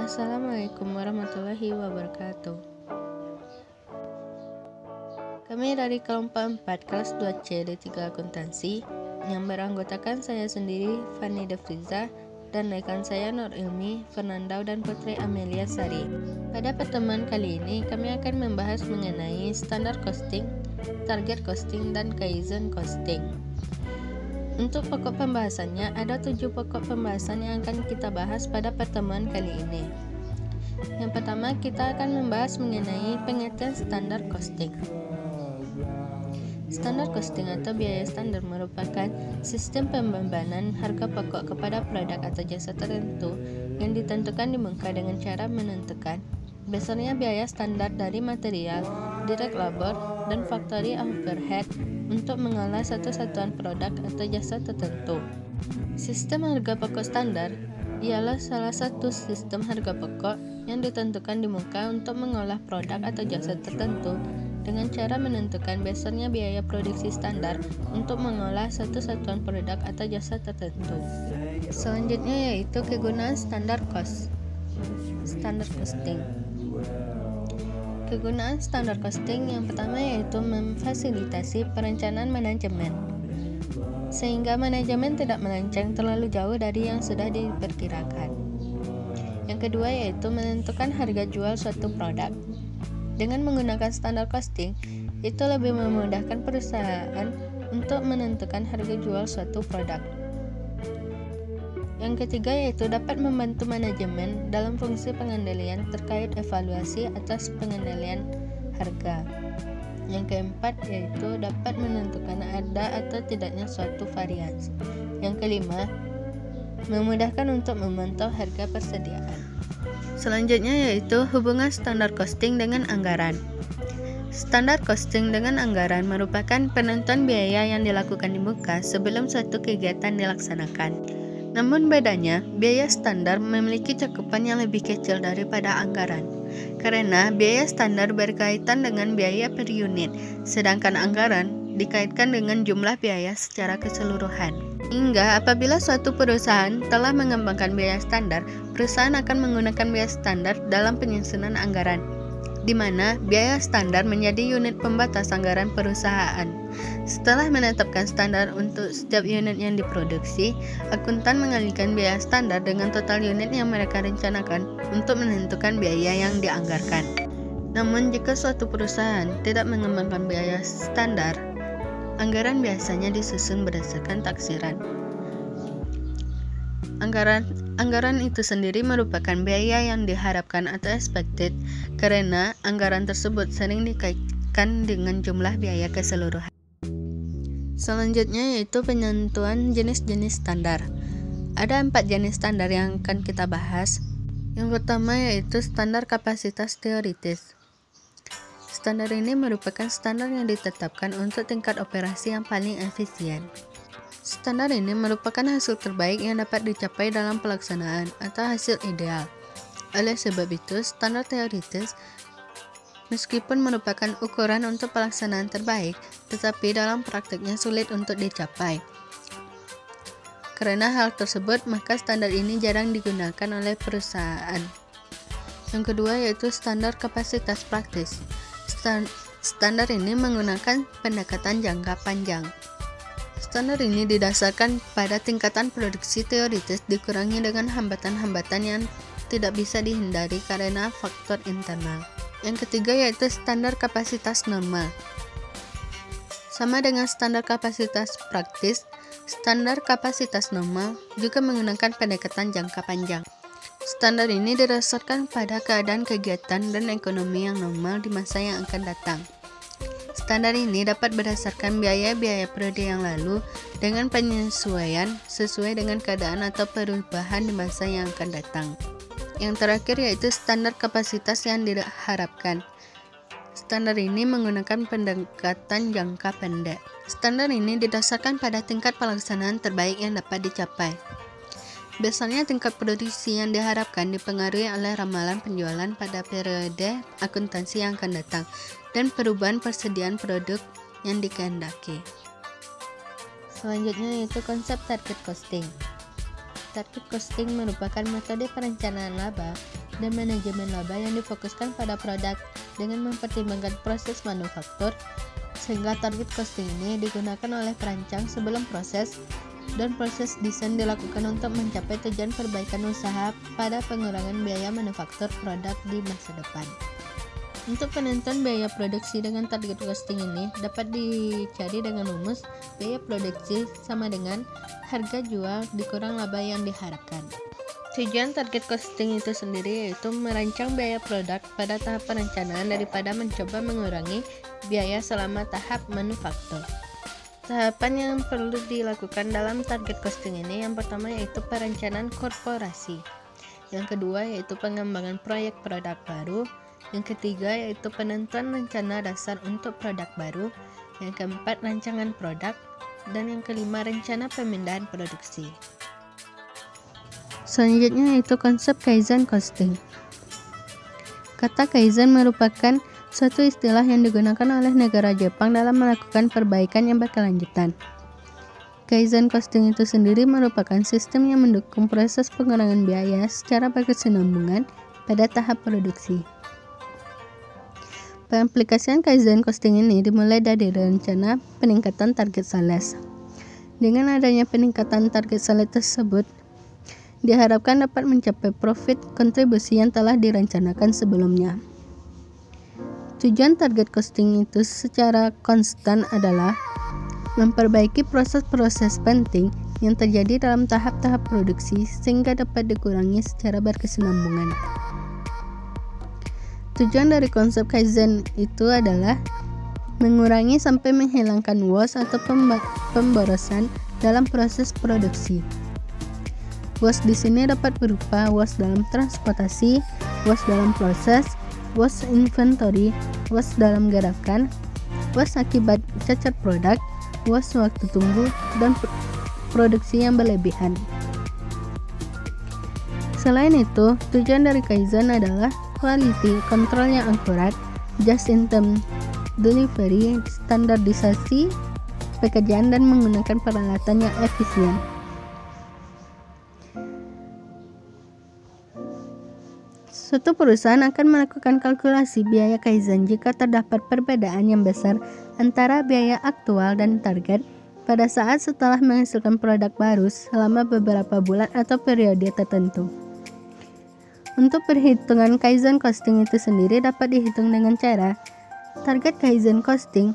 Assalamualaikum warahmatullahi wabarakatuh. Kami dari kelompok 4 kelas 2C D3 Akuntansi yang beranggotakan saya sendiri, Fani Devriza, dan rekan saya Nur Ilmi, Fernanda, dan Putri Amelia Sari. Pada pertemuan kali ini, kami akan membahas mengenai standar costing, target costing, dan kaizen costing. Untuk pokok pembahasannya, ada 7 pokok pembahasan yang akan kita bahas pada pertemuan kali ini. Yang pertama, kita akan membahas mengenai pengertian standar costing. Standar costing atau biaya standar merupakan sistem pembebanan harga pokok kepada produk atau jasa tertentu yang ditentukan di muka dengan cara menentukan besarnya biaya standar dari material, direct labor, dan factory overhead untuk mengolah satu satuan produk atau jasa tertentu. Sistem harga pokok standar ialah salah satu sistem harga pokok yang ditentukan di muka untuk mengolah produk atau jasa tertentu dengan cara menentukan besarnya biaya produksi standar untuk mengolah satu satuan produk atau jasa tertentu. Selanjutnya yaitu kegunaan standar cost. Standar costing. Kegunaan standar costing yang pertama yaitu memfasilitasi perencanaan manajemen, sehingga manajemen tidak melenceng terlalu jauh dari yang sudah diperkirakan. Yang kedua yaitu menentukan harga jual suatu produk. Dengan menggunakan standar costing, itu lebih memudahkan perusahaan untuk menentukan harga jual suatu produk. Yang ketiga yaitu dapat membantu manajemen dalam fungsi pengendalian terkait evaluasi atas pengendalian harga. Yang keempat yaitu dapat menentukan ada atau tidaknya suatu variasi. Yang kelima, memudahkan untuk memantau harga persediaan. Selanjutnya yaitu hubungan standar costing dengan anggaran. Standar costing dengan anggaran merupakan penentuan biaya yang dilakukan di muka sebelum suatu kegiatan dilaksanakan. Namun bedanya, biaya standar memiliki cakupan yang lebih kecil daripada anggaran, karena biaya standar berkaitan dengan biaya per unit, sedangkan anggaran dikaitkan dengan jumlah biaya secara keseluruhan. Hingga apabila suatu perusahaan telah mengembangkan biaya standar, perusahaan akan menggunakan biaya standar dalam penyusunan anggaran, di mana biaya standar menjadi unit pembatas anggaran perusahaan. Setelah menetapkan standar untuk setiap unit yang diproduksi, akuntan mengalihkan biaya standar dengan total unit yang mereka rencanakan untuk menentukan biaya yang dianggarkan. Namun jika suatu perusahaan tidak mengembangkan biaya standar, anggaran biasanya disusun berdasarkan taksiran. Anggaran itu sendiri merupakan biaya yang diharapkan atau expected, karena anggaran tersebut sering dikaitkan dengan jumlah biaya keseluruhan. Selanjutnya yaitu penentuan jenis-jenis standar. Ada 4 jenis standar yang akan kita bahas. Yang pertama yaitu standar kapasitas teoritis. Standar ini merupakan standar yang ditetapkan untuk tingkat operasi yang paling efisien. Standar ini merupakan hasil terbaik yang dapat dicapai dalam pelaksanaan atau hasil ideal. Oleh sebab itu, standar teoritis meskipun merupakan ukuran untuk pelaksanaan terbaik, tetapi dalam praktiknya sulit untuk dicapai. Karena hal tersebut, maka standar ini jarang digunakan oleh perusahaan. Yang kedua yaitu standar kapasitas praktis. Standar ini menggunakan pendekatan jangka panjang. Standar ini didasarkan pada tingkatan produksi teoritis dikurangi dengan hambatan-hambatan yang tidak bisa dihindari karena faktor internal. Yang ketiga yaitu standar kapasitas normal. Sama dengan standar kapasitas praktis, standar kapasitas normal juga menggunakan pendekatan jangka panjang. Standar ini didasarkan pada keadaan kegiatan dan ekonomi yang normal di masa yang akan datang. Standar ini dapat berdasarkan biaya-biaya periode yang lalu dengan penyesuaian sesuai dengan keadaan atau perubahan di masa yang akan datang. Yang terakhir yaitu standar kapasitas yang diharapkan. Standar ini menggunakan pendekatan jangka pendek. Standar ini didasarkan pada tingkat pelaksanaan terbaik yang dapat dicapai. Biasanya tingkat produksi yang diharapkan dipengaruhi oleh ramalan penjualan pada periode akuntansi yang akan datang dan perubahan persediaan produk yang dikehendaki. Selanjutnya yaitu konsep target costing. target costing merupakan metode perencanaan laba dan manajemen laba yang difokuskan pada produk dengan mempertimbangkan proses manufaktur, sehingga target costing ini digunakan oleh perancang sebelum proses dan proses desain dilakukan untuk mencapai tujuan perbaikan usaha pada pengurangan biaya manufaktur produk di masa depan. Untuk penentuan biaya produksi dengan target costing ini dapat dicari dengan rumus biaya produksi sama dengan harga jual dikurang laba yang diharapkan. Tujuan target costing itu sendiri yaitu merancang biaya produk pada tahap perencanaan daripada mencoba mengurangi biaya selama tahap manufaktur. Tahapan yang perlu dilakukan dalam target costing ini yang pertama yaitu perencanaan korporasi, yang kedua yaitu pengembangan proyek produk baru, yang ketiga yaitu penentuan rencana dasar untuk produk baru, yang keempat rancangan produk, dan yang kelima rencana pemindahan produksi. Selanjutnya yaitu konsep Kaizen costing. Kata Kaizen merupakan suatu istilah yang digunakan oleh negara Jepang dalam melakukan perbaikan yang berkelanjutan. Kaizen costing itu sendiri merupakan sistem yang mendukung proses pengurangan biaya secara berkesinambungan pada tahap produksi. Pengaplikasian Kaizen costing ini dimulai dari rencana peningkatan target sales. Dengan adanya peningkatan target sales tersebut, diharapkan dapat mencapai profit kontribusi yang telah direncanakan sebelumnya. Tujuan target costing itu secara konstan adalah memperbaiki proses-proses penting yang terjadi dalam tahap-tahap produksi sehingga dapat dikurangi secara berkesinambungan. Tujuan dari konsep Kaizen itu adalah mengurangi sampai menghilangkan waste atau pemborosan dalam proses produksi. Waste di sini dapat berupa waste dalam transportasi, waste dalam proses, waste inventory, waste dalam gerakan, waste akibat cacat produk, waste waktu tunggu, dan produksi yang berlebihan. Selain itu, tujuan dari Kaizen adalah quality control yang akurat, just-in-time delivery, standarisasi pekerjaan, dan menggunakan peralatan yang efisien. Suatu perusahaan akan melakukan kalkulasi biaya Kaizen jika terdapat perbedaan yang besar antara biaya aktual dan target pada saat setelah menghasilkan produk baru selama beberapa bulan atau periode tertentu. Untuk perhitungan Kaizen costing itu sendiri dapat dihitung dengan cara target Kaizen costing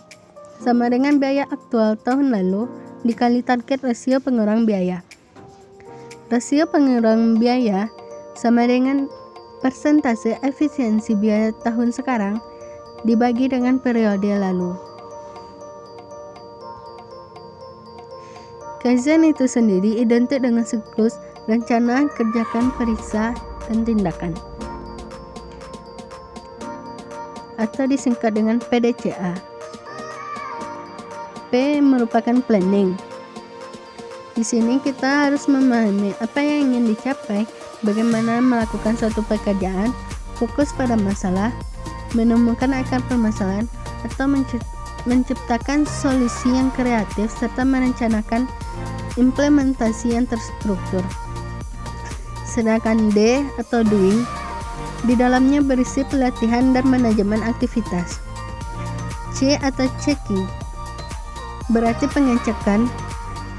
sama dengan biaya aktual tahun lalu dikali target rasio pengurang biaya. Rasio pengurang biaya sama dengan persentase efisiensi biaya tahun sekarang dibagi dengan periode lalu. Kaizen itu sendiri identik dengan siklus rencana, kerjakan, periksa, dan tindakan, atau disingkat dengan PDCA. P merupakan planning. Di sini kita harus memahami apa yang ingin dicapai, bagaimana melakukan suatu pekerjaan, fokus pada masalah, menemukan akar permasalahan, atau menciptakan solusi yang kreatif, serta merencanakan implementasi yang terstruktur. Sedangkan D atau doing di dalamnya berisi pelatihan dan manajemen aktivitas. C atau checking berarti pengecekan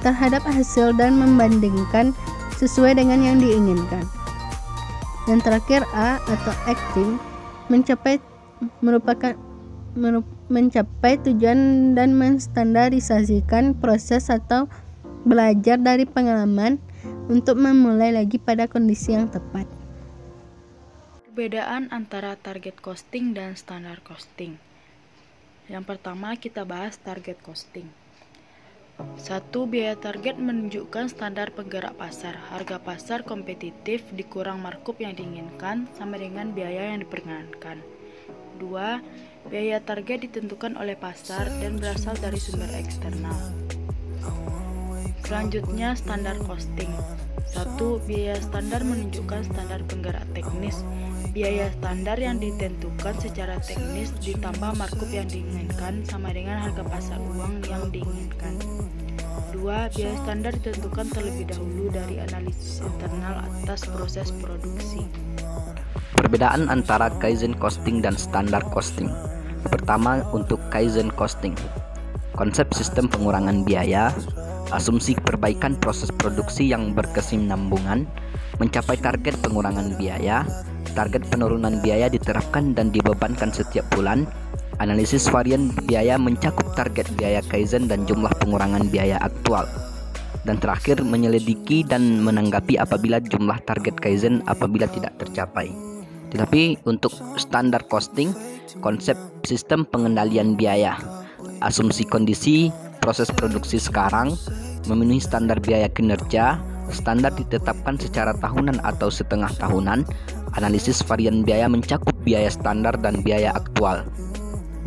terhadap hasil dan membandingkan sesuai dengan yang diinginkan. Dan terakhir A atau acting mencapai tujuan dan menstandarisasikan proses atau belajar dari pengalaman untuk memulai lagi pada kondisi yang tepat. Perbedaan antara target costing dan standar costing. Yang pertama kita bahas target costing. 1. Biaya target menunjukkan standar penggerak pasar. Harga pasar kompetitif dikurang markup yang diinginkan sama dengan biaya yang diperkenankan. 2. Biaya target ditentukan oleh pasar dan berasal dari sumber eksternal. Selanjutnya standar costing. 1. Biaya standar menunjukkan standar penggerak teknis. Biaya standar yang ditentukan secara teknis ditambah markup yang diinginkan sama dengan harga pasar uang yang diinginkan. 2. kedua, biaya standar ditentukan terlebih dahulu dari analisis internal atas proses produksi. Perbedaan antara Kaizen costing dan standar costing. Pertama, untuk Kaizen costing. Konsep sistem pengurangan biaya, asumsi perbaikan proses produksi yang berkesinambungan, mencapai target pengurangan biaya, target penurunan biaya diterapkan dan dibebankan setiap bulan, analisis varian biaya mencakup target biaya Kaizen dan jumlah pengurangan biaya aktual. Dan terakhir, menyelidiki dan menanggapi apabila jumlah target Kaizen apabila tidak tercapai. Tetapi untuk standar costing, konsep sistem pengendalian biaya, asumsi kondisi proses produksi sekarang, memenuhi standar biaya kinerja, standar ditetapkan secara tahunan atau setengah tahunan, analisis varian biaya mencakup biaya standar dan biaya aktual.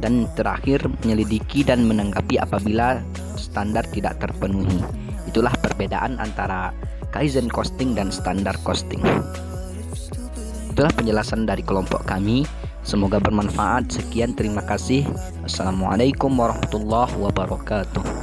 Dan terakhir, menyelidiki dan menanggapi apabila standar tidak terpenuhi. Itulah perbedaan antara Kaizen costing dan standar costing. Itulah penjelasan dari kelompok kami. Semoga bermanfaat. Sekian, terima kasih. Assalamualaikum warahmatullahi wabarakatuh.